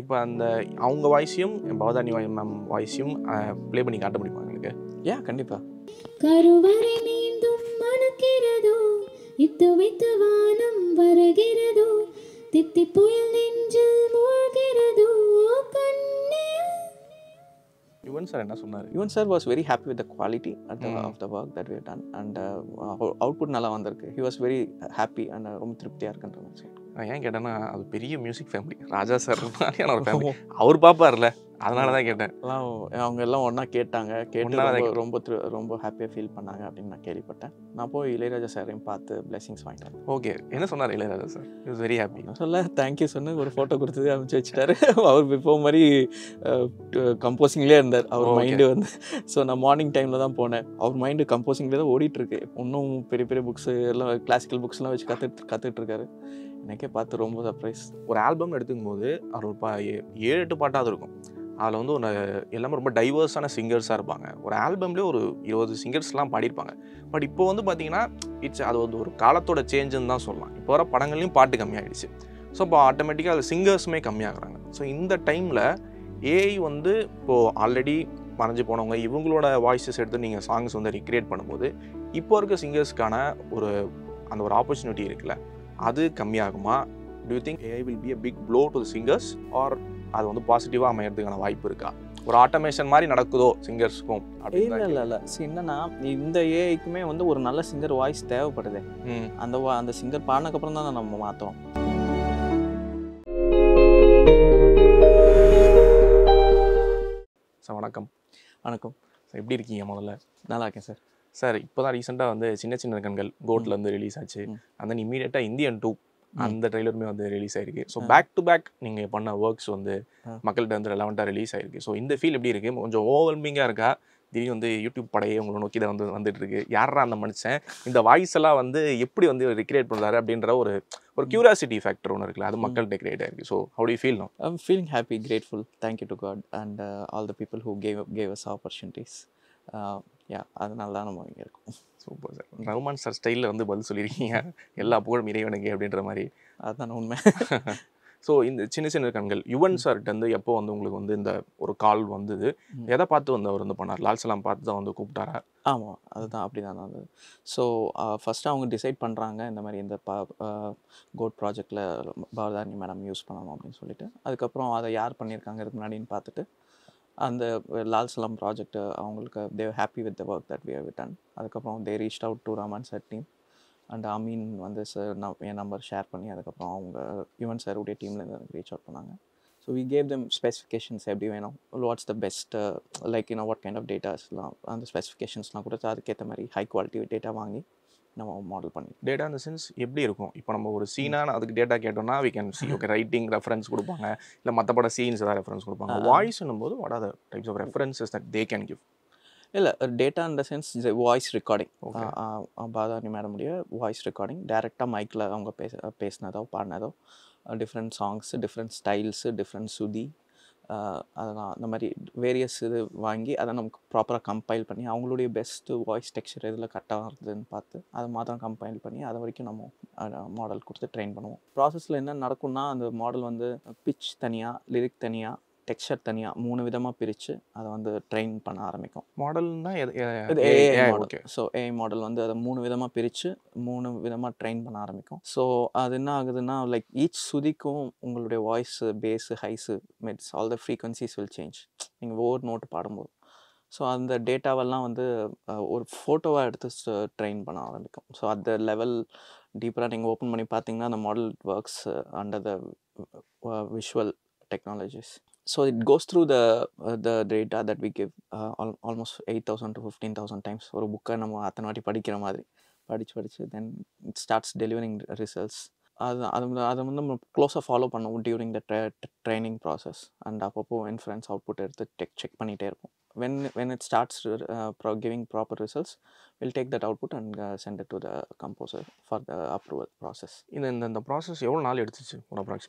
இப்போ அந்த அவங்க வாய்ஸையும் பவதானி மேம் வாய்ஸையும் ப்ளே பண்ணி காட்ட முடியுமா உங்களுக்கு? கண்டிப்பா. கருவறை மீண்டும் மணக்கிறதோ, இத்து வைத்து வானம் வருகிறதோ, தித்தி புயல் நெஞ்சில் மூழ்கிறதோ கண்ணே. யுவன் சார் என்ன சொன்னார்? Yuvan sir was very happy with the quality of the work that we have done and output நல்லா வந்திருக்கு. He was very happy and ரொம்ப திருப்தியாக இருக்குன்ற மாதிரி. நான் ஏன் கேட்டேன்னா, அது பெரிய மியூசிக் ஃபேமிலி. ராஜா சார் மாதிரியான ஒரு ஃபேமிலி. அவர் பார்ப்பார்ல, அதனால தான் கேட்டேன். அவங்க எல்லாம் ஒன்றா கேட்டாங்க. ஒண்ணா கேட்டு ரொம்ப ஹாப்பியாக ஃபீல் பண்ணாங்க அப்படின்னு நான் கேள்விப்பட்டேன். நான் போய் இளையராஜா சாரையும் பார்த்து பிளெஸிங்ஸ் வாங்கிட்டேன். ஓகே, என்ன சொன்னார் Ilaiyaraaja sir? He was very happy. சொல்ல தேங்க்யூ சொன்னு ஒரு ஃபோட்டோ கொடுத்தது அனுப்பிச்சு வச்சுட்டாரு. அவர் பிஃபோர் மாதிரி கம்போசிங்லேயே இருந்தார். அவர் மைண்டு வந்து ஸோ நான் மார்னிங் டைமில் தான் போனேன். அவர் மைண்டு கம்போசிங்லேயே தான் ஓடிட்டுருக்கு. இன்னும் பெரிய பெரிய புக்ஸு எல்லாம் கிளாசிக்கல் புக்ஸ்லாம் வச்சு கற்றுட்ருக்காரு. எனக்கே பார்த்து ரொம்ப சர்ப்ரைஸ். ஒரு ஆல்பம் எடுத்துக்கும் போது அது ஒரு 7-8 பாட்டாவது இருக்கும். அதில் வந்து ஒரு எல்லாமே ரொம்ப டைவர்ஸான சிங்கர்ஸாக இருப்பாங்க. ஒரு ஆல்பம்லேயே ஒரு 20 சிங்கர்ஸ்லாம் பாடியிருப்பாங்க. பட் இப்போ வந்து பார்த்தீங்கன்னா அது வந்து ஒரு காலத்தோட சேஞ்சுன்னு தான் சொல்லலாம். இப்போ வர படங்கள்லையும் பாட்டு கம்மியாகிடுச்சு. ஸோ இப்போ ஆட்டோமேட்டிக்காக அதில் சிங்கர்ஸுமே கம்மியாகிறாங்க. ஸோ இந்த டைமில் ஏஐ வந்து இப்போது ஆல்ரெடி மறைஞ்சு போனவங்க இவங்களோட வாய்ஸஸ் எடுத்து நீங்கள் சாங்ஸ் வந்து ரீக்ரியேட் பண்ணும்போது இப்போ இருக்க சிங்கர்ஸ்க்கான அந்த ஒரு ஆப்பர்ச்சுனிட்டி இருக்குல்ல, அது கம்மியாகுமா? Do you think AI will be a big blow to the singers or அது வந்து பாசிட்டிவாக அமையறதுக்கான வாய்ப்பு இருக்கா? ஒரு ஆட்டோமேஷன் மாதிரி நடக்குதோ சிங்கர்ஸ்க்கும்? இல்லை என்னன்னா இந்த ஏஐக்குமே வந்து ஒரு நல்ல சிங்கர் வாய்ஸ் தேவைப்படுது. அந்த சிங்கர் பாடினதுக்கப்புறம் தான் நம்ம மாற்றோம். சார் வணக்கம். வணக்கம் சார், எப்படி இருக்கீங்க? முதல்ல நல்லா இருக்கேன் சார். சார், இப்போ தான் ரீசெண்டாக வந்து சின்ன சின்ன கண்கள் கோட்லேருந்து ரிலீஸ் ஆச்சு. அந்த இமீடியட்டாக இந்தியன் 2 அந்த ட்ரெய்லருமே வந்து ரிலீஸ் ஆயிருக்கு. ஸோ பேக் டு பேக் நீங்கள் பண்ண ஒர்க்ஸ் வந்து மக்கள்கிட்ட வந்து ரெலவெண்ட்டாக ரிலீஸ் ஆயிருக்கு. ஸோ இந்த ஃபீல் எப்படி இருக்குது? கொஞ்சம் ஓவர்வெல்மிங்காக இருக்கா? திடீர்னு வந்து யூடியூப் படையே உங்களை நோக்கி தான் வந்துட்டு இருக்கு. யாரா அந்த மனுஷன், இந்த வாய்ஸ் எல்லாம் வந்து எப்படி வந்து ரிக்ரியேட் பண்ணுறாரு அப்படின்ற ஒரு கியூரியாசிட்டி ஃபேக்டர் ஒன்று இருக்குல்ல, அது மக்கள்கிட்ட கிரியேட் ஆயிருக்கு. So how to you feel now? I'm feeling happy, grateful. Thank you to God and all the people who gave us opportunities. அதனால தான் நம்ம இங்கே இருக்கோம். Super sir. ரஹ்மான் சார் ஸ்டைலில் வந்து பதில் சொல்லியிருக்கீங்க. எல்லா புகழும் இறைவனுக்கு அப்படின்ற மாதிரி. அதுதான் உண்மை. ஸோ இந்த சின்ன சின்ன கண்கள் யுவன் சார்கிட்ட வந்து எப்போ வந்து உங்களுக்கு வந்து இந்த ஒரு கால் வந்தது? எதை பார்த்து வந்து அவர் வந்து பண்ணார்? லால் சலாம் பார்த்து தான் வந்து கூப்பிட்டாரா? ஆமாம், அதுதான் அப்படி தான் வந்தது. ஸோ ஃபஸ்ட்டு அவங்க டிசைட் பண்ணுறாங்க இந்த மாதிரி இந்த கோட் ப்ராஜெக்டில் பவதானி மேடம் யூஸ் பண்ணணும் அப்படின்னு சொல்லிட்டு. அதுக்கப்புறம் அதை யார் பண்ணியிருக்காங்க இதுக்கு முன்னாடின்னு பார்த்துட்டு அந்த லால் சலாம் ப்ராஜெக்ட் அவங்களுக்கு they've happy with the work that we have done. அதுக்கப்புறம் they reached out to Rahman sir team and Ameen வந்து சார் என் நம்பர் ஷேர் பண்ணி அதுக்கப்புறம் அவங்க யுவன் சாருடைய டீம்லேருந்து எனக்கு ரீச் அவுட் பண்ணாங்க. So we gave them specifications எப்படி வேணும், what's the best like what kind of டேட்டாஸ்லாம் அந்த ஸ்பெசிஃபிகேஷன்ஸ்லாம் கொடுத்து அதுக்கேற்ற மாதிரி ஹை குவாலிட்டி டேட்டா வாங்கி நம்ம மாடல் பண்ணி. டேட்டா இந்த சென்ஸ் எப்படி இருக்கும்? இப்போ நம்ம ஒரு சீனான அதுக்கு டேட்டா கேட்டோம்னா we can see okay writing reference கொடுப்பாங்க, இல்லை மற்ற பட சீன்ஸ் ஏதாவது ரெஃபரன்ஸ் கொடுப்பாங்க. வாய்ஸ்னும் போது what are the types of references that they can give? இல்லை டேட்டா இந்த சென்ஸ் வாய்ஸ் ரெக்கார்டிங். பவதானி மேடமுடைய வாய்ஸ் ரெக்கார்டிங் டேரெக்டாக மைக்கில் அவங்க பேசினதோ பாடினதோ, different songs, different styles, different shruti, அதெல்லாம் அந்த மாதிரி வேரியஸ் இது வாங்கி அதை நமக்கு ப்ராப்பராக கம்பைல் பண்ணி அவங்களுடைய பெஸ்ட்டு வாய்ஸ் டெக்ஸ்சர் இதில் கரெக்டாக இருக்குதுன்னு பார்த்து அதை மாத்திரம் கம்பைல் பண்ணி அதை வரைக்கும் நம்ம மாடல் கொடுத்து ட்ரெயின் பண்ணுவோம். ப்ராசஸில் என்ன நடக்கும்னா அந்த மாடல் வந்து பிச் தனியாக, லிரிக் தனியாக, டெக்ஸ்சர் தனியாக 3 விதமாக பிரித்து அதை வந்து ட்ரெயின் பண்ண ஆரம்பிக்கும். மாடல்னா AI model. So AI model வந்து அதை 3 விதமாக பிரித்து 3 விதமாக ட்ரெயின் பண்ண ஆரம்பிக்கும். ஸோ அது என்ன ஆகுதுன்னா லைக் ஈச் சுதிக்கும் உங்களுடைய voice, bass, highs, mids all the frequencies will change நீங்கள் ஒவ்வொரு நோட்டு பாடும்போது. ஸோ அந்த டேட்டாவெல்லாம் வந்து ஒரு ஃபோட்டோவாக எடுத்து ட்ரெயின் பண்ண ஆரம்பிக்கும். ஸோ அந்த லெவல் டீப்பராக நீங்கள் ஓப்பன் பண்ணி பார்த்தீங்கன்னா அந்த model works under the visual technologies. So it goes through the data that we give almost 8,000 to 15,000 times. ஒரு புக்கை நம்ம அத்தனை வாட்டி படிக்கிற மாதிரி படித்து then it starts delivering results. அதை வந்து நம்ம க்ளோஸாக ஃபாலோ பண்ணுவோம் during the training process and அப்பப்போ இன்ஃபரன்ஸ் அவுட்புட் எடுத்து செக் பண்ணிகிட்டே இருப்போம். when it starts giving proper results, we'll take that output and send it to the composer for the approval process. இந்த ப்ராசஸ் எவ்வளோ நாள் எடுத்துச்சு?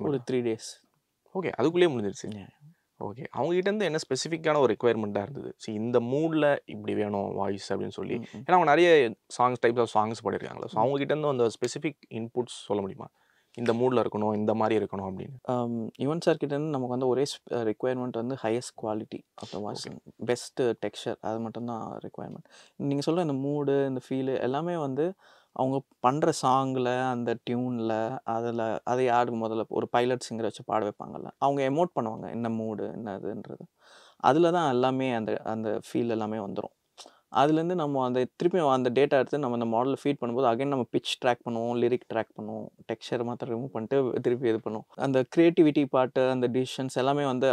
ஒரு 3 days. ஓகே, அதுக்குள்ளேயே முடிஞ்சிருச்சு. ஓகே, அவங்ககிட்ட என்ன ஸ்பெசிஃபிக்கான ஒரு ரெக்குயர்மெண்ட்டாக இருந்தது? சரி, இந்த மூடில் இப்படி வேணும் வாய்ஸ் அப்படின்னு சொல்லி. ஏன்னா அவங்க நிறைய டைப்ஸ் ஆஃப் சாங்ஸ் பாடிருக்காங்களா? ஸோ அவங்ககிட்ட அந்த ஸ்பெசிஃபிக் இன்புட்ஸ் சொல்ல முடியுமா? இந்த மூடில் இருக்கணும், இந்த மாதிரி இருக்கணும் அப்படின்னு? யுவன் சார் கிட்டேருந்து நமக்கு வந்து ஒரே ரிக்குவயர்மெண்ட் வந்து highest quality of the voice, best texture, அது மட்டும்தான் ரிக்குவயர்மெண்ட். நீங்கள் சொல்கிற இந்த மூடு, இந்த ஃபீலு எல்லாமே வந்து அவங்க பண்ணுற சாங்கில், அந்த டியூனில், அதை யார் முதல்ல ஒரு பைலட் சிங்கரை வச்சு பாட வைப்பாங்கல்ல, அவங்க எமோட் பண்ணுவாங்க என்ன மூடு என்ன இதுன்றது. அதில் தான் எல்லாமே அந்த அந்த ஃபீல் எல்லாமே வந்துடும். அதுலேருந்து நம்ம அந்த திருப்பி அந்த டேட்டா எடுத்து நம்ம அந்த மாடலில் ஃபீட் பண்ணும்போது அகைன் நம்ம பிச் ட்ராக் பண்ணுவோம், லிரிக் ட்ராக் பண்ணுவோம், டெக்ஸ்சர் மாத்திரம் ரிமூவ் பண்ணிட்டு திருப்பி இது பண்ணுவோம். அந்த க்ரியேட்டிவிட்டி பாட்டு, அந்த டிசிஷன்ஸ் எல்லாமே வந்து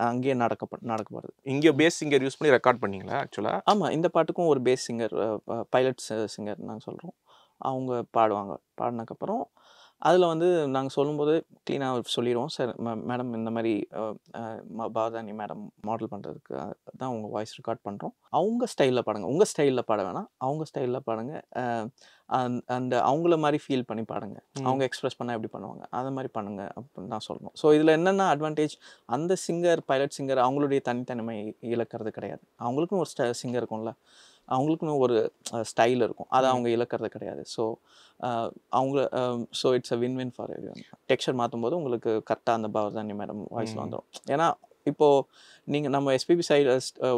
அங்கேயே நடக்கப்படுது. இங்கே பேஸ் சிங்கர் யூஸ் பண்ணி ரெக்கார்ட் பண்ணீங்களா ஆக்சுவலாக? ஆமாம், இந்த பாட்டுக்கும் ஒரு பேஸ் சிங்கர், பைலட் சிங்கர் நாங்கள் சொல்கிறோம், அவங்க பாடுவாங்க. பாடினதுக்கப்புறம் அதில் வந்து நாங்கள் சொல்லும்போது க்ளீனாக சொல்லிடுவோம், சார் மேடம் இந்த மாதிரி பாவதானி மேடம் மாடல் பண்ணுறதுக்கு தான் உங்கள் வாய்ஸ் ரெக்கார்ட் பண்ணுறோம், அவங்க ஸ்டைலில் பாடுங்க, உங்கள் ஸ்டைலில் பாட வேணாம், அவங்க ஸ்டைலில் பாடுங்க, அந்த அவங்கள மாதிரி ஃபீல் பண்ணி பாடுங்க, அவங்க எக்ஸ்ப்ரெஸ் பண்ணால் எப்படி பண்ணுவாங்க அதை மாதிரி பண்ணுங்க அப்படின்னு தான் சொல்லணும். ஸோ இதில் என்னென்ன அட்வான்டேஜ், அந்த சிங்கர் பைலட் சிங்கர் அவங்களுடைய தனித்தன்மை இழக்கிறது கிடையாது. அவங்களுக்கும் ஒரு சிங்கர் இருக்கும்ல, அவங்களுக்குன்னு ஒரு ஸ்டைல் இருக்கும், அதை அவங்க இழக்கிறது கிடையாது. So so it's a win for every one. Texture மாற்றும் போது உங்களுக்கு கரெக்டாக அந்த பாவதானி மேடம் வாய்ஸில் வந்துடும். ஏன்னா இப்போது நீங்கள் நம்ம எஸ்பிபி சைடு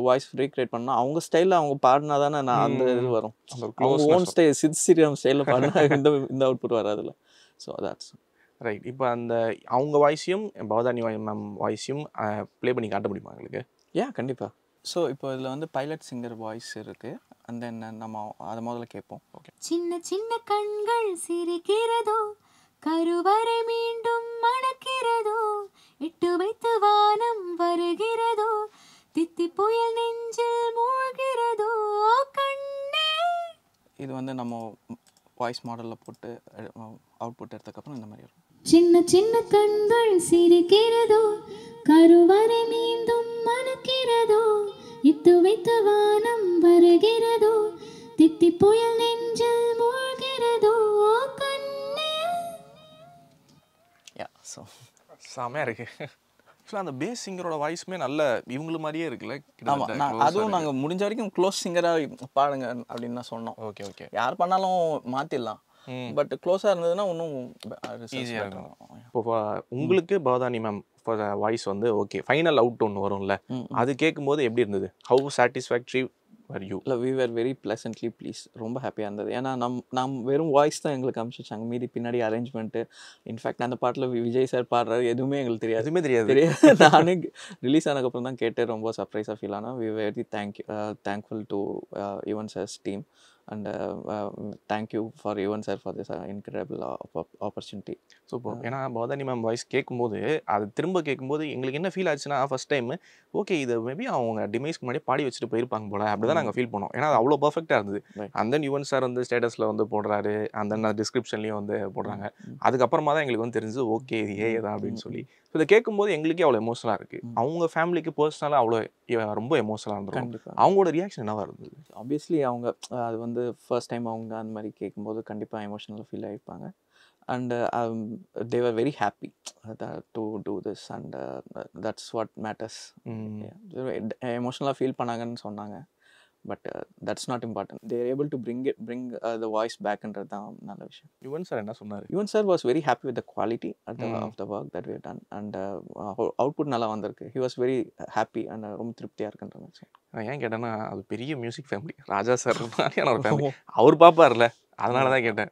வாய்ஸ் ரீக்ரியேட் பண்ணால் அவங்க ஸ்டைலில் அவங்க பாடினா தானே அந்த இது வரும். அவங்க ஓன் ஸ்டைல் சித்ஸ்ரீராம் ஸ்டைலில் பாடினா இந்த அவுட்புட் வராதுல்ல. So that's right. இப்போ அந்த அவங்க வாய்ஸையும் பவதானி மேம் வாய்ஸையும் ப்ளே பண்ணி காட்ட முடியுமா எங்களுக்கு? கண்டிப்பாக. ஸோ இப்போ இதில் வந்து பைலட் சிங்கர் வாய்ஸ் இருக்குது, அண்ட் தென் நம்ம அதை முதல்ல கேட்போம். ஓகே. சின்ன சின்ன கண்கள் சிரிக்கிறதோ, கருவறை மீண்டும் மணக்கிறதோ, இட்டு வைத்து வானம் வருகிறதோ, தித்தி புயல் நெஞ்சில் மூழ்கிறதோ கண்ணே. இது வந்து நம்ம வாய்ஸ் மாடலில் போட்டு அவுட்புட் எடுத்ததுக்கப்புறம் இந்த மாதிரி இருக்கும். சின்ன சின்ன கண்கள் சிரிக்கிறதோ, கருவறை மீண்டும் மணக்கிறதோ, இட்டு வைத்து வானம் வருகிறதோ, தித்தி புயல் நெஞ்சில் மூழ்கிறதோ கண்ணே. ஸோ செமையாக இருக்கு. ஆக்சுவலாக அந்த பேஸ் சிங்கரோட வாய்ஸுமே நல்ல இவங்கள மாதிரியே இருக்குல்ல. ஆமாம், அதுவும் நாங்கள் முடிஞ்ச வரைக்கும் க்ளோஸ் சிங்கராக பாடுங்க அப்படின்னு தான் சொன்னோம். Okay okay. யார் பண்ணாலும் மாற்றிடலாம், பட் க்ளோஸாக இருந்ததுன்னா இன்னும் ஈஸியாக இருக்கும். இப்போ உங்களுக்கு பவதானி மேம் வாய்ஸ் வந்து ஓகே ஃபைனல் அவுட் ஒன்று வரும்ல, அது கேட்கும்போது எப்படி இருந்தது? How satisfactory were you? இல்லை, we were very pleasantly please, ரொம்ப ஹாப்பியாக இருந்தது. ஏன்னா நம் வெறும் வாய்ஸ் தான் எங்களுக்கு அனுப்பிச்சிச்சாங்க, மீதி பின்னாடி அரேஞ்ச்மெண்ட்டு. இன்ஃபேக்ட் அந்த பாட்டில் விஜய் சார் பாடுறாரு எதுவுமே எங்களுக்கு தெரியாது, எதுவுமே தெரியாது. நானே ரிலீஸ் ஆனதுக்கப்புறம் தான் கேட்டு ரொம்ப சர்ப்ரைஸாக ஃபீல் ஆனால். We very thankful to Yuvan sir's team, and thank you for Yuvan sir for this incredible opportunity. Super. ஏன்னா பவதானி மேம் வாய்ஸ் கேட்கும்போது அது திரும்ப கேட்கும்போது எங்களுக்கு என்ன ஃபீல் ஆச்சுன்னா, ஃபர்ஸ்ட் டைம் ஓகே இது மேபி அவங்க டிமைஸ்க்கு முன்னாடி பாடி வச்சுட்டு போயிருப்பாங்க போல, அப்படி தான் நாங்கள் ஃபீல் பண்ணோம். ஏன்னா அது அவ்வளோ பர்ஃபெக்டாக இருந்தது. அந்த யுவன் சார் வந்து ஸ்டேட்டஸில் வந்து போடுறாரு, அந்த டிஸ்கிரிப்ஷன்லேயும் வந்து போடுறாங்க. அதுக்கப்புறமா தான் எங்களுக்கு வந்து தெரிஞ்சது ஓகே இது ஏ தான் அப்படின்னு சொல்லி. ஸோ இதை கேட்கும்போது எங்களுக்கே அவ்வளோ எமோஷனலாக இருக்குது. அவங்க ஃபேமிலிக்கு பர்சனலாக அவ்வளோ ரொம்ப எமோஷனலாக இருந்துரும். அவங்களோட ரியாக்ஷன் என்னவா இருந்தது? ஆப்வியஸ்லி அவங்க அது வந்து ஃபர்ஸ்ட் டைம் அவங்க அந்த மாதிரி கேட்கும்போது கண்டிப்பாக எமோஷனலாக ஃபீல் ஆகிருப்பாங்க. And they were very happy to do this, and that's what matters. எமோஷனலாக ஃபீல் பண்ணாங்கன்னு சொன்னாங்க, but that's not important. They are able to bring the voice back ன்றது தான் நல்ல விஷயம். யுவன் சார் என்ன சொன்னார்? Yuvan sir was very happy with the quality of the work that we have done, and output நல்லா வந்திருக்கு. He was very happy and ரொம்ப திருப்தியாக இருக்குன்ற மாதிரி. நான் ஏன் கேட்டேன்னா, அது பெரிய மியூசிக் ஃபேமிலி, ராஜா சார் மாதிரியான ஒரு ஃபேமிலி, அவர் பார்ப்பார்ல, அதனால தான் கேட்டேன்.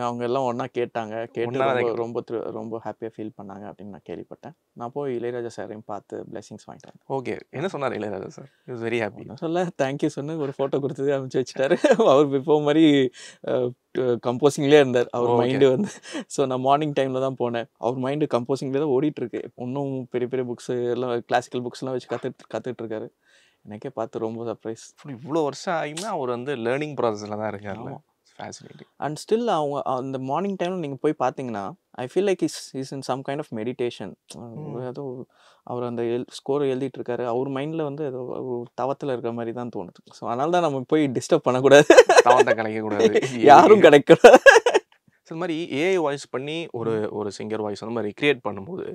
அவங்க எல்லாம் ஒன்றா கேட்டு ரொம்ப ஹாப்பியாக ஃபீல் பண்ணாங்க அப்படின்னு நான் கேள்விப்பட்டேன். நான் போய் இளையராஜா சாரையும் பார்த்து பிளெஸிங்ஸ் வாங்கிட்டேன். ஓகே, என்ன சொன்னார் Ilaiyaraaja sir? Is very happy. சொல்ல தேங்க்யூ சொன்னு ஒரு ஃபோட்டோ கொடுத்தது அனுப்பிச்சு வச்சுட்டாரு. அவர் பிஃபோர் மாதிரி கம்போசிங்லேயே இருந்தார். அவர் மைண்டு வந்து ஸோ நான் மார்னிங் டைமில் தான் போனேன். அவர் மைண்டு கம்போசிங்லேயே தான் ஓடிட்டுருக்கு. இன்னும் பெரிய பெரிய புக்ஸு எல்லாம் கிளாசிக்கல் புக்ஸ்லாம் வச்சு கற்றுட்ருக்காரு. எனக்கே பார்த்து ரொம்ப சர்ப்ரைஸ். இவ்வளோ வருஷம் ஆகியுமே அவர் வந்து லேர்னிங் ப்ராசஸில் தான் இருக்காருல்ல. ஃபேசினேட்டிங். அண்ட் ஸ்டில் அவங்க அந்த மார்னிங் டைமில் நீங்கள் போய் பார்த்தீங்கன்னா I feel like is in some kind of meditation. ஏதோ அவர் அந்த ஸ்கோர் எழுதிட்டு இருக்காரு, அவர் மைண்டில் வந்து ஏதோ ஒரு தவத்தில் இருக்கிற மாதிரி தான் தோணுது. ஸோ அதனால தான் நம்ம போய் டிஸ்டர்ப் பண்ணக்கூடாது, தவத்தை கிடைக்கக்கூடாது, யாரும் கிடைக்கூடாது. ஸோ இந்த மாதிரி ஏஐ வாய்ஸ் பண்ணி ஒரு சிங்கர் வாய்ஸ் அந்த மாதிரி கிரியேட் பண்ணும்போது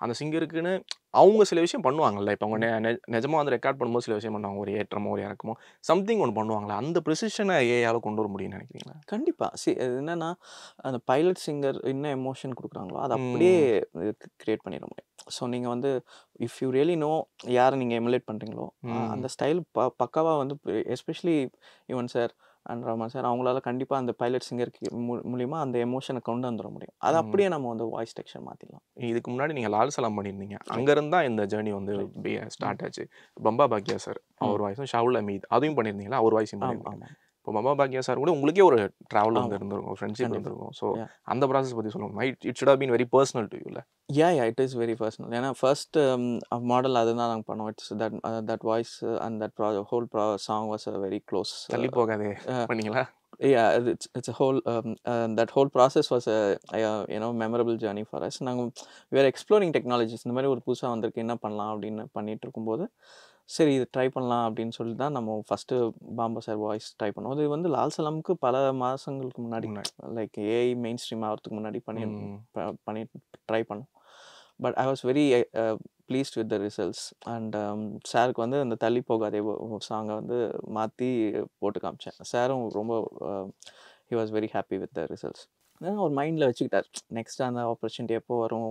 அந்த சிங்கருக்குன்னு அவங்க சில விஷயம் பண்ணுவாங்கல்ல. இப்போ அவங்க நிஜமா வந்து ரெக்கார்ட் பண்ணும்போது சில விஷயம் பண்ணுவாங்க. ஒரு ஏற்றமோ, ஒரு இறக்கமோ சம்திங் ஒண்ணு பண்ணுவாங்கல்ல. அந்த ப்ரிசிஷன ஏஐயால கொண்டு வர முடியும்னு நினைக்கிறீங்களா? கண்டிப்பா. அது என்னன்னா, அந்த பைலட் சிங்கர் என்ன எமோஷன் குடுக்குறாங்களோ, அத அப்படியே ம். கிரியேட் பண்ணிற முடியும். ஸோ நீங்க வந்து இஃப் யூ ரியலி நோ யார நீங்க எமுலேட் பண்றீங்களோ, ம். அந்த ஸ்டைல் பக்காவா வந்து especially Yuvan sir and Rahman sir அவங்களால கண்டிப்பா அந்த பைலட் சிங்கருக்கு மூலியமா அந்த எமோஷன கொண்டு வந்துர முடியும். அத ம். அப்படியே நம்ம வந்து வாய்ஸ் டெக்ஸ்சர் மாத்திடலாம். இதுக்கு முன்னாடி நீங்க லால் சலாம் பண்ணியிருந்தீங்க. ரைட், அங்கருந்து தான் இந்த ஜர்னி வந்து ரைட். ஸ்டார்ட் ஆச்சு. பம்பா பாக்யா சார் ம். அவர் வாய்ஸும், ஷாவுல் அமீத் அதுவும் பண்ணியிருந்தீங்களா? அவர் வாய்ஸையும் ஆமா, பண்ணியிருந்தீங்க. ஆமா, இப்போ பம்பா பாக்யா சார் கூட உங்களுக்கே ஒரு ட்ராவல் வந்து ஆமா. இருந்திருக்கும். ஃப்ரெண்ட்ஷிப் கண்டிப்பா. இருந்திருக்கும். So yeah! அந்த ப்ராசஸ் பத்தி சொல்லுங்க. It should have been very personal to யூல. Yeah! It is very personal. ஏன்னா ஃபர்ஸ்ட் மாடல் அதுதான் நாங்க பண்ணோம். It's that voice and that whole song was very close. Thalli Pogathey பண்ணீங்களா? Yeah, it's a whole that whole process was a memorable journey for us. நாங்க we are exploring technologies. இந்த மாதிரி ஒரு புதுசா வந்திருக்கு என்ன பண்ணலாம் அப்படின்னு பண்ணிட்டு இருக்கும்போது, சரி இது ட்ரை பண்ணலாம் அப்படின்னு சொல்லி தான் நம்ம ஃபர்ஸ்ட்டு பாம்பா சார் வாய்ஸ் ட்ரை பண்ணோம். அது வந்து லால் சலாமுக்கு பல மாசங்களுக்கு முன்னாடி முன்னாடி. லைக் ஏஐ மெயின் ஸ்ட்ரீம் ஆகிறதுக்கு முன்னாடி ம். பண்ணி ட்ரை பண்ணோம். But I was very pleased with the results and சாருக்கு வந்து அந்த தள்ளி போகாதே சாங்கை வந்து மாற்றி போட்டு காமிச்சேன். சாரும் ரொம்ப he was very happy with the results. ஒரு மைண்டில் வச்சுக்கிட்டார் நெக்ஸ்ட் அந்த ஆப்பர்ச்சுனிட்டி எப்போ வரும்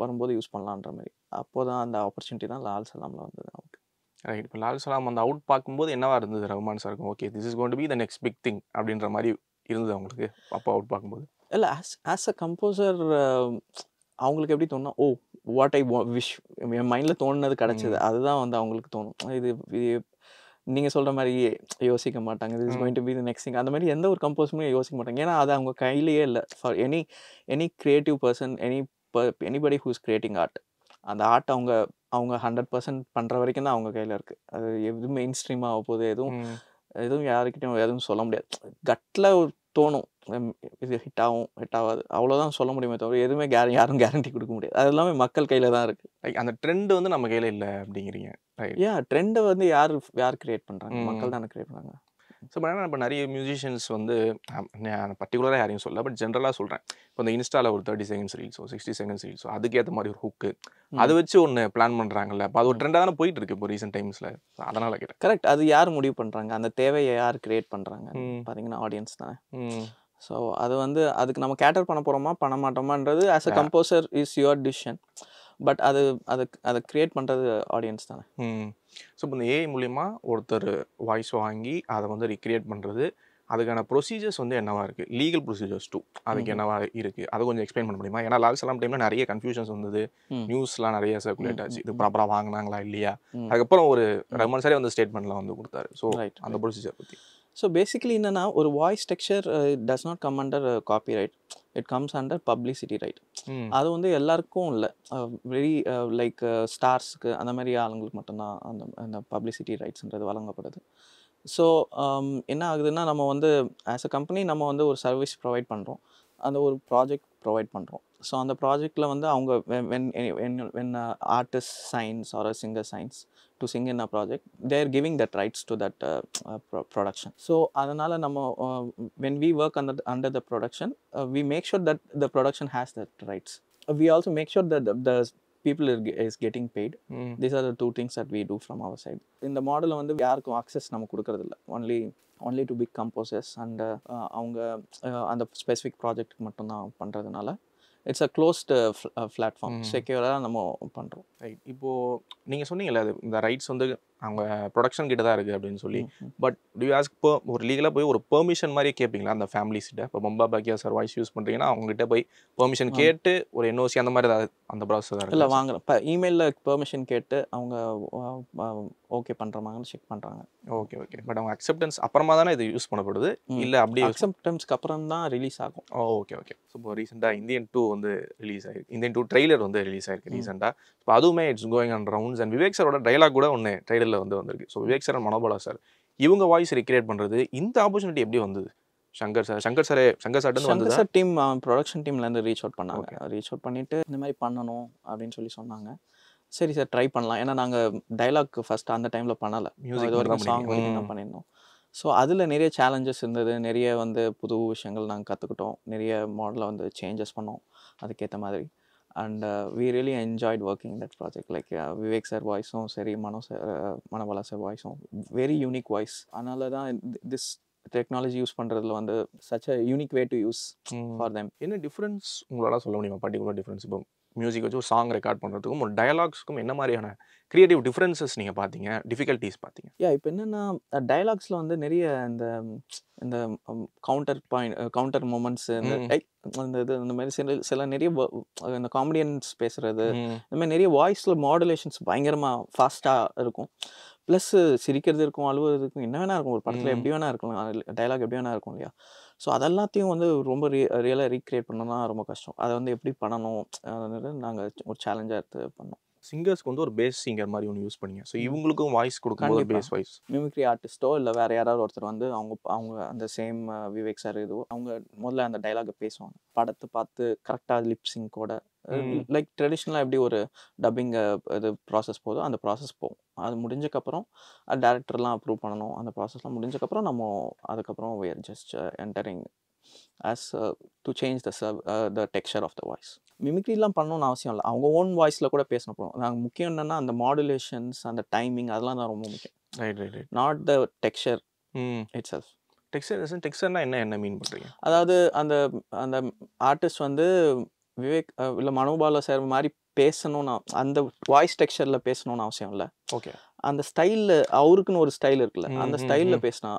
வரும்போது யூஸ் பண்ணலான்ற மாதிரி. அப்போ தான் அந்த ஆப்பர்ச்சுனிட்டி தான் லால் சலாமில் வந்தது நமக்கு. ரைட். இப்போ லால் சலாம் அந்த அவுட் பார்க்கும்போது என்னவா இருந்தது ரஹ்மான் சாருக்கு? Okay this is going to be the next big thing அப்படின்ற மாதிரி இருந்தது அவங்களுக்கு அப்போ அவுட் பார்க்கும்போது? இல்லை ஆஸ் அ கம்போசர் அவங்களுக்கு எப்படி தோணுனா வாட் ஐ விஷ் என் மைண்டில் தோணுனது கிடச்சிது அதுதான் வந்து அவங்களுக்கு தோணும். இது நீங்கள் சொல்கிற மாதிரி யோசிக்க மாட்டாங்க. This is going to be the next thing அந்த மாதிரி எந்த ஒரு கம்போஸருமே யோசிக்க மாட்டாங்க. ஏன்னா அது அவங்க கையிலேயே இல்லை. For any creative person anybody who is creating art அந்த ஆர்ட் அவங்க அவங்க 100% பண்ணுற வரைக்கும் தான் அவங்க கையில் இருக்குது. அது எதுவும் மெயின் ஸ்ட்ரீமாக ஆக போகுது எதுவும் யாருக்கிட்டையும் எதுவும் சொல்ல முடியாது. கட்டில் தோணும் இது ஹிட் ஆகும் ஹிட் ஆகாது அவ்வளோதான் சொல்ல முடியுமே தவிர எதுவுமே யாரும் கேரண்டி கொடுக்க முடியாது. அது எல்லாமே மக்கள் கையில் தான் இருக்குது. லைக் அந்த ட்ரெண்ட் வந்து நம்ம கையில் இல்லை அப்படிங்கிறீங்க. ரைட். ட்ரெண்டை வந்து யார் கிரியேட் பண்ணுறாங்க? மக்கள் தானே கிரியேட் பண்ணுறாங்க. ஸோ பட் ஆனால் இப்போ நிறைய மியூசிஷியன்ஸ் வந்து பர்டிகுலராக யாரையும் சொல்ல பட் ஜென்ரலாக சொல்கிறேன். இப்போ இந்த இன்ஸ்டாவில் ஒரு 30 செகண்ட்ஸ் ரீல்ஸோ 60 செகண்ட்ஸ் ரீல்ஸோ அதுக்கேற்ற மாதிரி ஒரு ஹுக்கு அதை வச்சு ஒன்று பிளான் பண்ணுறாங்கல்ல. அப்போ அது ஒரு ட்ரெண்டாக தானே போயிட்டு இருக்கு இப்போ ரீசெண்ட் டைம்ஸில். அதனால் கேட்டேன். கரெக்ட். அது யார் முடிவு பண்ணுறாங்க? அந்த தேவையை யார் கிரியேட் பண்ணுறாங்க? பார்த்தீங்கன்னா ஆடியன்ஸ் தானே. ஸோ அது வந்து அதுக்கு நம்ம கேட்டர் பண்ண போகிறோமா பண்ண மாட்டோமான்றது as a composer is your decision. But அதை கிரியேட் பண்ணுறது ஆடியன்ஸ் தானே. ஸோ இப்போ இந்த ஏஐ மூலிமா ஒருத்தர் வாய்ஸ் வாங்கி அதை வந்து ரீக்ரியேட் பண்ணுறது அதுக்கான ப்ரொசீஜர்ஸ் வந்து என்னவா இருக்குது? லீகல் ப்ரொசீஜர்ஸ் டூ அதுக்கு என்னவா இருக்குது? அதை கொஞ்சம் எக்ஸ்பிளைன் பண்ண முடியுமா? ஏன்னா லால் சலாம் டைமில் நிறைய கன்ஃபியூஷன்ஸ் வந்தது. நியூஸ்லாம் நிறைய சர்க்குலேட் ஆச்சு. இது ப்ராப்பராக வாங்கினாங்களா இல்லையா? அதுக்கப்புறம் ஒரு ரஹ்மான் சாரே வந்து ஸ்டேட்மெண்ட்லாம் வந்து கொடுத்தாரு. ஸோ அந்த ப்ரொசீஜர் பற்றி. ஸோ பேசிக்கலி என்னென்னா ஒரு voice texture does not come under copyright. It comes under publicity right. அது வந்து எல்லாருக்கும் இல்லை. வெரி லைக் ஸ்டார்ஸுக்கு அந்த மாதிரி ஆளுங்களுக்கு மட்டும்தான் அந்த பப்ளிசிட்டி ரைட்ஸ்ன்றது வழங்கப்படுது. ஸோ என்ன ஆகுதுன்னா நம்ம வந்து ஆஸ் அ கம்பெனி நம்ம வந்து ஒரு சர்வீஸ் ப்ரொவைட் பண்ணுறோம். அந்த ஒரு ப்ராஜெக்ட் ப்ரொவைட் பண்ணுறோம். ஸோ அந்த ப்ராஜெக்டில் வந்து அவங்க when artist signs or a singer signs to sing in a project, they are giving that rights to that production. So adanal நம்ம when we work under the production, we make sure that the production has that rights. We also make sure that the people is getting paid. These are the two things that we do from our side. In the model வந்து யாருக்கும் access நம்ம கொடுக்கறது இல்ல. only to big composers and அவங்க அந்த specific project மட்டும் தான் பண்ணுறதுனால இட்ஸ் அ க்ளோஸ்டு பிளாட்ஃபார்ம். செக்யூராக நம்ம பண்ணுறோம். ரைட். இப்போது நீங்கள் சொன்னீங்கல்ல அது இந்த ரைட்ஸ் வந்து அவங்க ப்ரொடக்ஷன் கிட்ட தான் இருக்குது அப்படின்னு சொல்லி. பட் டு ஆஸ்க் ஒரு லீகலாக போய் ஒரு பெர்மிஷன் மாதிரியே கேட்பீங்களா அந்த ஃபேமிலிஸ்கிட்ட? இப்போ Bamba Bakya sir voice use பண்ணுறீங்கன்னா அவங்ககிட்ட போய் பெர்மிஷன் கேட்டு ஒரு என்ஓசி அந்த மாதிரி ஏதாவது அந்த ப்ராசஸ் தான் இல்லை வாங்குறோம். இப்போ இமெயிலில் பெர்மிஷன் கேட்டு அவங்க ஓகே பண்ணுறாங்கன்னு செக் பண்ணுறாங்க. ஓகே. பட் அவங்க அக்செப்டன்ஸ் அப்புறமா தானே இது யூஸ் பண்ணப்படுது இல்லை அப்படியே? அக்செப்டன்ஸ்க்கு அப்புறம் தான் ரிலீஸ் ஆகும். ஓகே. ஸோ இப்போ ரீசெண்டாக இந்தியன் 2 வந்து ரிலீஸ் ஆயிருக்கு. இந்தியன் 2 ட்ரெய்லர் வந்து ரிலீஸ் ஆயிருக்கு ரீசெண்டாக. இப்போ அதுவுமே it's going on rounds and Vivek சாரோட டைலாக் கூட ஒன்று ட்ரெய்லரில் வந்து வந்திருக்கு. So Vivek sir and Manobala sir இவங்க வாய்ஸ் ரீக்ரியேட் பண்ணுறது இந்த ஆப்பர்ச்சுனிட்டி எப்படி வந்தது? சங்கர் சார் டீம் ப்ரொடக்ஷன் டீம்லேருந்து ரீச் அவுட் பண்ணாங்க. ரீச் அவுட் பண்ணிவிட்டு இந்த மாதிரி பண்ணணும் அப்படின்னு சொல்லி சொன்னாங்க. சரி சார் ட்ரை பண்ணலாம். ஏன்னா நாங்கள் டைலாக் ஃபஸ்ட் அந்த டைமில் பண்ணலை. இது வரைக்கும் சாங் வரைக்கும் தான் பண்ணியிருந்தோம். ஸோ அதில் நிறைய சேலஞ்சஸ் இருந்தது. நிறைய வந்து புது விஷயங்கள் நாங்கள் கற்றுக்கிட்டோம். நிறைய மாடலில் வந்து சேஞ்சஸ் பண்ணோம் அதுக்கேற்ற மாதிரி. and we really enjoyed working in that project. Like Vivek sir voice-um சரி, Manobala sir voice-um very unique voice. அதனால தான் this டெக்னாலஜி யூஸ் பண்ணுறதுல வந்து such a unique way to use for them. என்ன டிஃப்ரென்ஸ் உங்களால் சொல்ல முடியுமா? பர்டிகுலர் டிஃப்ரென்ஸ் இப்போ மியூசிக் வச்சு ஒரு சாங் ரெக்கார்ட் பண்ணுறதுக்கும் ஒரு டயலாக்ஸ்க்கும் என்ன மாதிரியான கிரியேட்டிவ் டிஃப்ரென்சஸ் நீங்கள் பார்த்தீங்க, டிஃபிகல்ட்டிஸ் பார்த்தீங்க? இப்போ என்னென்னா டயலாக்ஸில் வந்து நிறைய இந்த கவுண்டர் மூமெண்ட்ஸு அந்த இது இந்த மாதிரி சில நிறைய இந்த காமெடியன்ஸ் பேசுகிறது, இந்த மாதிரி நிறைய வாய்ஸில் மாடுலேஷன்ஸ் பயங்கரமாக ஃபாஸ்ட்டாக இருக்கும். ப்ளஸ் சிரிக்கிறது இருக்கும், அழுவது இருக்கும், என்ன வேணா இருக்கும். ஒரு படத்தில் எப்படி வேணா இருக்கலாம், டயலாக் எப்படி வேணா இருக்கும் இல்லையா? ஸோ அதெல்லாத்தையும் வந்து ரொம்ப ரியலாக ரீக்ரியேட் பண்ணணும்னா ரொம்ப கஷ்டம். அதை வந்து எப்படி பண்ணணும் நாங்கள் ஒரு சேலஞ்சாக எடுத்து பண்ணோம். சிங்கர்ஸ்க்கு வந்து ஒரு பேஸ் சிங்கர் மாதிரி ஒன்று யூஸ் பண்ணிங்க. ஸோ இவங்களுக்கும் வாய்ஸ் கொடுக்கும்போது பேஸ் வாய்ஸ் மிமிக்ரி ஆர்டிஸ்ட்டோ இல்லை வேறு யாராவது ஒருத்தர் வந்து அவங்க அந்த சேம் விவேக் சார் இதுவோ அவங்க முதல்ல அந்த டைலாகை பேசுவாங்க. படத்தை பார்த்து கரெக்டாக லிப்ஸிங்கோட லைக் ட்ரெடிஷ்னலாக எப்படி ஒரு டப்பிங் இது ப்ராசஸ் போதோ அந்த ப்ராசஸ் போகும். அது முடிஞ்சக்கப்புறம் டேரக்டர்லாம் அப்ரூவ் பண்ணணும். அந்த ப்ராசஸ்லாம் முடிஞ்சக்கப்புறம் நம்ம அதுக்கப்புறம் we are just entering as to change the texture of the voice. மிமிக்ரிலாம் பண்ணணும்னு அவசியம் இல்லை, அவங்க ஓன் வாய்ஸில் கூட பேசணும். போகிறோம் நாங்கள் முக்கியம் என்னென்னா அந்த மாடுலேஷன்ஸ், அந்த டைமிங், அதெல்லாம் தான் ரொம்ப முக்கியம். Right not the texture itself. டெக்ஸ்சர்னா என்ன மீன் பண்ணுறீங்க? அதாவது அந்த அந்த ஆர்டிஸ்ட் வந்து விவேக் இல்லை மனோபாலா சார் மாதிரி பேசணும்னு, அந்த வாய்ஸ் டெக்ஸ்சரில் பேசணும்னு அவசியம் இல்லை. ஓகே, அந்த ஸ்டைலில் அவருக்குன்னு ஒரு ஸ்டைல் இருக்குல்ல, அந்த ஸ்டைலில் பேசினா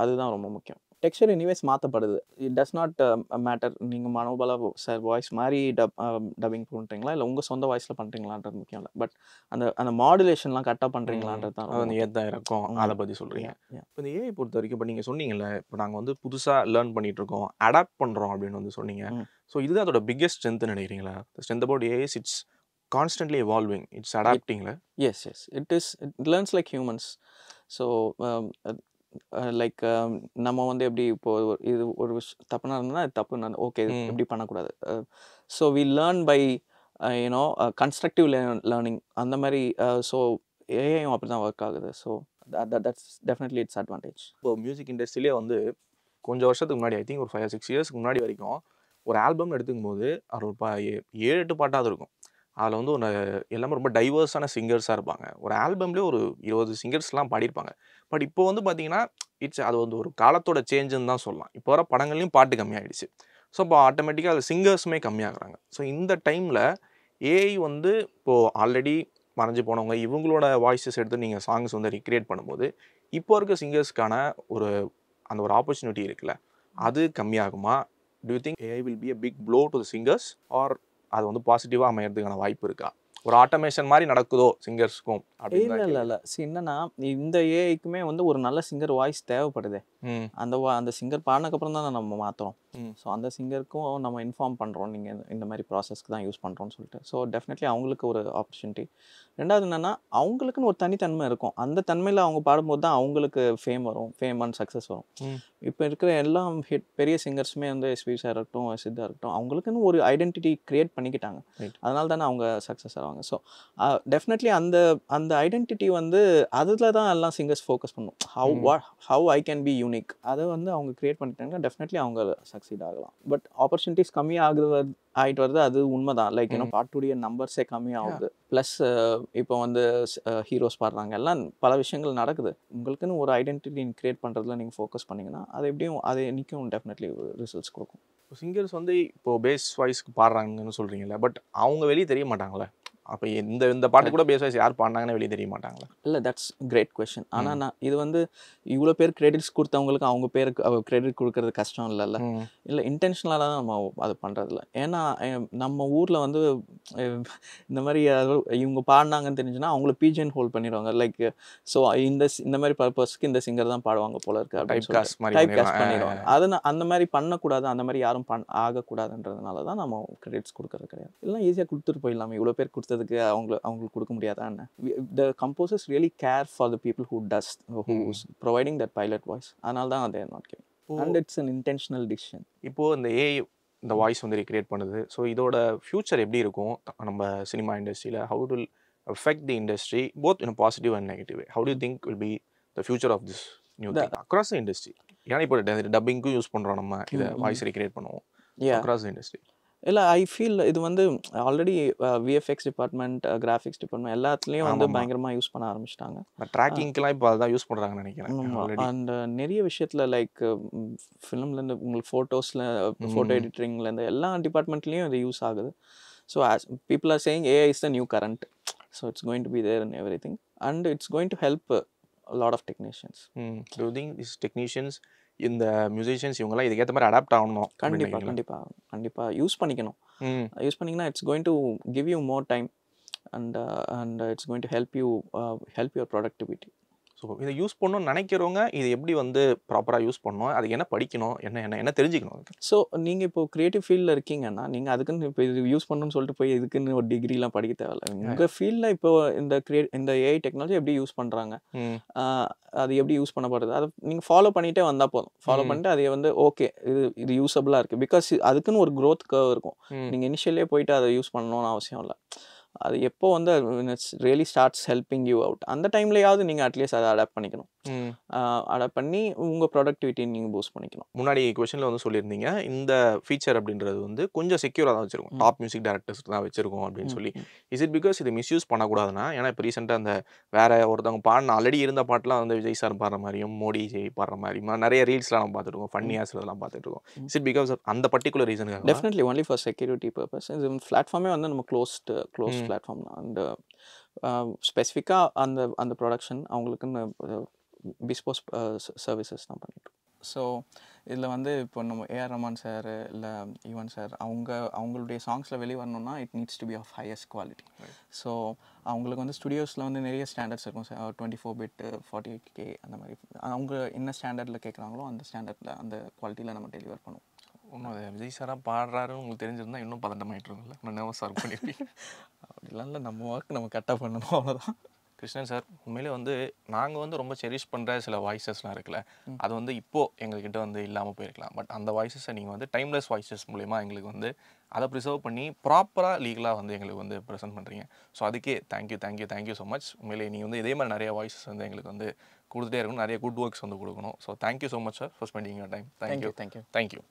அதுதான் ரொம்ப முக்கியம். டெக்ஸ்சர் எனிவேஸ் மாற்றப்படுது. இட் டஸ் நாட் மேட்டர் நீங்கள் மனோபாலா சார் வாய்ஸ் மாதிரி டப்பிங் பண்ணுறீங்களா இல்லை உங்கள் சொந்த வாய்ஸில் பண்ணுறீங்களான்றது முக்கியம் இல்லை. பட் அந்த மாடுலேஷன்லாம் கரெக்டாக பண்ணுறீங்களான்றது தான் அது ஏதான் இருக்கும். அதை பற்றி சொல்கிறீங்க. இப்போ இந்த ஏஐ பொறுத்த வரைக்கும் இப்போ நீங்கள் சொன்னீங்கல்ல, இப்போ நாங்கள் வந்து புதுசாக லேர்ன் பண்ணிட்டு இருக்கோம், அடாப்ட் பண்ணுறோம் அப்படின்னு வந்து சொன்னீங்க. ஸோ இதுதான் அதோட பிக்கெஸ்ட் ஸ்ட்ரென்த்னு நினைக்கிறீங்களா? Strength about AI is it's constantly evolving, it's அடாப்டிங்ல. Yes it learns like humans. So like நம்ம வந்து எப்படி இப்போ இது ஒரு தப்புனா இருந்ததுன்னா அது தப்பு, ஓகே எப்படி பண்ணக்கூடாது. So we learn by you know constructive learning அந்த மாதிரி. ஸோ ஏஐயும் அப்படி தான் ஒர்க் ஆகுது. So that's definitely it's advantage. இப்போ மியூசிக் இண்டஸ்ட்ரியிலே வந்து கொஞ்சம் வருஷத்துக்கு முன்னாடி, ஐ திங்க் ஒரு 5-6 இயர்ஸ்க்கு முன்னாடி வரைக்கும் ஒரு ஆல்பம் எடுத்துக்கும் போது அது ஒரு 7-8 பாட்டாவது இருக்கும். அதில் வந்து ஒரு எல்லாமே ரொம்ப டைவர்ஸான சிங்கர்ஸாக இருப்பாங்க. ஒரு ஆல்பம்லேயே ஒரு 20 சிங்கர்ஸ்லாம் பாடியிருப்பாங்க. பட் இப்போ வந்து பார்த்தீங்கன்னா அது வந்து ஒரு காலத்தோட சேஞ்சுன்னு தான் சொல்லலாம். இப்போ வர படங்கள்லையும் பாட்டு கம்மியாகிடுச்சு. ஸோ இப்போ ஆட்டோமேட்டிக்காக அது சிங்கர்ஸுமே கம்மியாகிறாங்க. ஸோ இந்த டைமில் ஏஐ வந்து இப்போது ஆல்ரெடி மறைஞ்சு போனவங்க இவங்களோட வாய்ஸஸ் எடுத்து நீங்கள் சாங்ஸ் வந்து ரீக்ரியேட் பண்ணும்போது இப்போ இருக்க சிங்கர்ஸ்க்கான அந்த ஒரு ஆப்பர்ச்சுனிட்டி இருக்குல்ல, அது கம்மியாகுமா? Do you think AI will be a big blow to the singers or அது வந்து பாசிட்டிவாக அமையறதுக்கான வாய்ப்பு இருக்கா? ஒரு ஆட்டோமேஷன் மாதிரி நடக்குதோ சிங்கர்ஸ்க்கும்? இல்லை என்னன்னா இந்த ஏஐக்குமே வந்து ஒரு நல்ல சிங்கர் வாய்ஸ் தேவைப்படுது. அந்த சிங்கர் பாடினதுக்கப்புறம் தான் நம்ம மாற்றுறோம். ஸோ அந்த சிங்கருக்கும் நம்ம இன்ஃபார்ம் பண்ணுறோம், நீங்கள் இந்த மாதிரி ப்ராசஸ்க்கு தான் யூஸ் பண்ணுறோன்னு சொல்லிட்டு. ஸோ டெஃபினெட்லி அவங்களுக்கு ஒரு ஆப்பர்ச்சுனிட்டி. ரெண்டாவது என்னென்னா அவங்களுக்குன்னு ஒரு தனித்தன்மை இருக்கும். அந்த தன்மையில் அவங்க பாடும்போது தான் அவங்களுக்கு ஃபேம் வரும், ஃபேம் அண்ட் சக்ஸஸ் வரும். இப்போ இருக்கிற எல்லா பெரிய சிங்கர்ஸுமே வந்து எஸ்பி சார் இருக்கட்டும், சித்தா இருக்கட்டும், அவங்களுக்குன்னு ஒரு ஐடென்டிட்டி க்ரியேட் பண்ணிக்கிட்டாங்க. அதனால தானே அவங்க சக்ஸஸ் ஆவாங்க. ஸோ டெஃபினெட்லி அந்த ஐடென்டிட்டி வந்து அதில் தான் எல்லாம் சிங்கர்ஸ் ஃபோக்கஸ் பண்ணும். How I can be unique, அதை வந்து அவங்க க்ரியேட் பண்ணிட்டாங்கன்னா டெஃபினெட்லி அவங்க சக்சீட் ஆகலாம். பட் ஆப்பர்ச்சுனிட்டிஸ் ஆகிட்டு வருது, அது உண்மைதான். லைக் ஏன்னா பாட்டுடைய நம்பர்ஸே கம்மியாகுது. ப்ளஸ் இப்போ வந்து ஹீரோஸ் பாடுறாங்க, எல்லாம் பல விஷயங்கள் நடக்குது. உங்களுக்குன்னு ஒரு ஐடென்டிட்டி க்ரியேட் பண்ணுறதுல நீங்கள் ஃபோக்கஸ் பண்ணிங்கன்னா அது எப்படியும் அது என்றைக்கும் டெஃபினெட்லி ரிசல்ட்ஸ் கொடுக்கும். சிங்கர்ஸ் வந்து இப்போது பேஸ் வாய்ஸ்க்கு பாடுறாங்கன்னு சொல்கிறீங்களே, பட் அவங்க வெளியே தெரிய மாட்டாங்களே. அப்போ இந்த பாட்டு கூட பேஸ் வாய்ஸ் யார் பாடினாங்கன்னு வெளியே தெரிய மாட்டாங்களா? இல்லை, தட்ஸ் கிரேட் கொஷின். ஆனால் நான் இது வந்து இவ்வளோ பேர் கிரெடிட்ஸ் கொடுத்தவங்களுக்கு அவங்க பேருக்கு கிரெடிட் கொடுக்கறது கஷ்டம் இல்லைல்ல. இல்லை, இன்டென்ஷனலாக தான் நம்ம அது பண்ணுறதில்ல. ஏன்னா நம்ம ஊரில் வந்து இந்த மாதிரி இவங்க பாடினாங்கன்னு தெரிஞ்சுன்னா அவங்கள பிஜிஎன் ஹோல்ட் பண்ணிடுவாங்க. லைக் ஸோ இந்த மாதிரி பர்பஸ்க்கு இந்த சிங்கர் தான் பாடுவாங்க போல இருக்கு, டைப் காஸ்ட் பண்ணிடுவாங்க. அதை அந்த மாதிரி பண்ணக்கூடாது, அந்த மாதிரி யாரும் ஆகக்கூடாதுன்றதுனால தான் நம்ம கிரெடிட்ஸ் கொடுக்கறது கிடையாது. இல்லை, ஈஸியாக கொடுத்துட்டு போயிடலாமே. இவ்வளோ பேர் கொடுத்ததுக்கு அவங்களுக்கு கொடுக்க முடியாதான்னு. The composers really care for the people who's providing that pilot voice. அதனால தான் they are not giving. And it's an intentional decision. இப்போ இந்த ஏஐ இந்த வாய்ஸ் வந்து ரீக்ரியேட் பண்ணுது. ஸோ இதோட ஃபியூச்சர் எப்படி இருக்கும் நம்ம சினிமா இண்டஸ்ட்ரியில்? How will affect the industry both in a positive and negative way? How do you think will be the future of this new thing across the industry? ஏன்னா இப்போ டப்பிங்க்கும் use பண்ணுறோம், நம்ம இதை வாய்ஸ் ரீக்ரியேட் பண்ணுவோம் across the industry. இல்லை I feel இது வந்து already VFX department, graphics department எல்லாத்துலேயும் வந்து ஆமாமா. பயங்கரமாக யூஸ் பண்ண ஆரம்பிச்சிட்டாங்க. ட்ராக்கிங்க்கெலாம் இப்போ அதான் யூஸ் பண்ணுறாங்கன்னு நினைக்கிறேன் ஆமாம். ஆல்ரெடி. அண்ட் நிறைய விஷயத்தில் லைக் ஃபிலிம்லேருந்து உங்களுக்கு ஃபோட்டோஸில் ஃபோட்டோ எடிட்டிங்லேருந்து எல்லா டிபார்ட்மெண்ட்லேயும் இது யூஸ் ஆகுது. So as people are saying AI is the new current. So it's going to be there in everything and it's going to help lot of technicians. To think this technicians இந்த musicians இவங்கெல்லாம் இதுக்கேற்ற மாதிரி adapt ஆகணும். கண்டிப்பாக use பண்ணிக்கணும். Use பண்ணிங்கன்னா it's going to give you more time and it's going to help your productivity. So இதை use பண்ணணும்னு நினைக்கிறவங்க இது எப்படி வந்து ப்ராப்பராக யூஸ் பண்ணணும், அது என்ன படிக்கணும், என்ன தெரிஞ்சுக்கணும் அதுக்கு? ஸோ நீங்கள் இப்போ க்ரியேட்டிவ் ஃபீல்டில் இருக்கீங்கன்னா நீங்கள் அதுக்குன்னு இப்போ இது யூஸ் பண்ணணும்னு சொல்லிட்டு போய் இதுக்குன்னு ஒரு டிகிரிலாம் படிக்க தேவையில்ல. உங்கள் ஃபீல்டில் இப்போ இந்த ஏஐ டெக்னாலஜி எப்படி யூஸ் பண்ணுறாங்க, அது எப்படி யூஸ் பண்ணப்படுது, அதை நீங்கள் ஃபாலோ பண்ணிகிட்டே வந்தால் போதும். ஃபாலோ பண்ணிட்டு அதை வந்து ஓகே இது யூஸபிளாக இருக்குது. பிகாஸ் அதுக்குன்னு ஒரு க்ரோத் கர்வ் இருக்கும். நீங்கள் இனிஷியலே போயிட்டு அதை யூஸ் பண்ணணும்னு அவசியம் இல்லை. அது எப்போ வந்து it's really starts helping you out அந்த டைம்லையாவது நீங்கள் அட்லீஸ்ட் அதை அடாப்ட் பண்ணிக்கணும். அடாப்ட் பண்ணி உங்கள் ப்ரொடக்டிவிட்டி நீங்கள் பூஸ்ட் பண்ணிக்கணும். முன்னாடி கொஷனில் வந்து சொல்லியிருந்தீங்க இந்த ஃபீச்சர் அப்படின்றது வந்து கொஞ்சம் செக்யூராக தான் வச்சிருக்கோம், டாப் மியூசிக் டைரக்டர்ஸ் தான் வச்சிருக்கோம் அப்படின்னு சொல்லி. இஸ் இட் பிகாஸ் இது மிஸ்யூஸ் பண்ணக்கூடாதுன்னா? ஏன்னா இப்போ ரீசெண்டாக அந்த வேற ஒருத்தவங்க பாடின ஆல்ரெடி இருந்த பாட்டெலாம் வந்து விஜய் சார் பாடுற மாதிரியும் மோடி ஜெய் பாடுற மாதிரியுமா நிறைய ரீல்ஸ்லாம் நம்ம பார்த்துருக்கோம், ஃபன்னி ஆஸ்லாம் பார்த்துட்டு. இஸ் இட் பிகாஸ் அந்த பர்டிகுலர் ரீசனுக்காக? Definitely only for security purpose. இது பிளாட்ஃபார்மே வந்து நம்ம க்ளோஸ் பிளாட்ஃபார்ம் தான். அந்த ஸ்பெசிஃபிக்காக அந்த ப்ரொடக்ஷன் அவங்களுக்குன்னு பிஸ்போஸ் சர்வீசஸ் தான் பண்ணிட்டோம். ஸோ இதில் வந்து இப்போ நம்ம ஏஆர் ரஹ்மான் சார் இல்லை யுவன் சார் அவங்களுடைய சாங்ஸில் வெளியே வரணும்னா it needs to be of highest quality. So அவங்களுக்கு வந்து ஸ்டுடியோஸில் வந்து நிறைய ஸ்டாண்டர்ட்ஸ் இருக்கும். 24 பிட் 48K அந்த மாதிரி அவங்க என்ன ஸ்டாண்டர்டில் கேட்குறாங்களோ அந்த ஸ்டாண்டர்டில் அந்த குவாலிட்டியில் நம்ம டெலிவர் பண்ணுவோம். இன்னும் அதை விஜய் சாராக பாடுறாருன்னு உங்களுக்கு தெரிஞ்சிருந்தால் இன்னும் பதட்டமாயிட்டு இருக்கும்ல, இன்னும் நர்வஸாக இருக்கும் பண்ணியிருப்பீங்க. அப்படிலாம் இல்லை, நம்ம ஒர்க் நம்ம கரெக்டாக பண்ணணும், அவ்வளோதான். கிருஷ்ணன் சார், உண்மையிலே வந்து நாங்கள் வந்து ரொம்ப செரிஷ் பண்ணுற சில வாய்ஸஸ்லாம் இருக்குல்ல, அது வந்து இப்போது எங்கள்கிட்ட வந்து இல்லாமல் போயிருக்கலாம். பட் அந்த வாய்ஸஸை நீங்கள் வந்து டைம்லெஸ் வாய்ஸஸ் மூலிமா எங்களுக்கு வந்து அதை ப்ரிசர்வ் பண்ணி ப்ராப்பராக லீகலாக வந்து எங்களுக்கு வந்து ப்ரெசென்ட் பண்ணுறீங்க. ஸோ அதுக்கே தேங்க்யூ ஸோ மச். உண்மையிலே நீங்கள் வந்து இதே மாதிரி நிறைய வாய்ஸஸ் வந்து எங்களுக்கு வந்து கொடுத்துட்டே இருக்கணும், நிறைய குட் ஒர்க்ஸ் வந்து கொடுக்கணும். So thank you so much sir for spending your time. Thank you.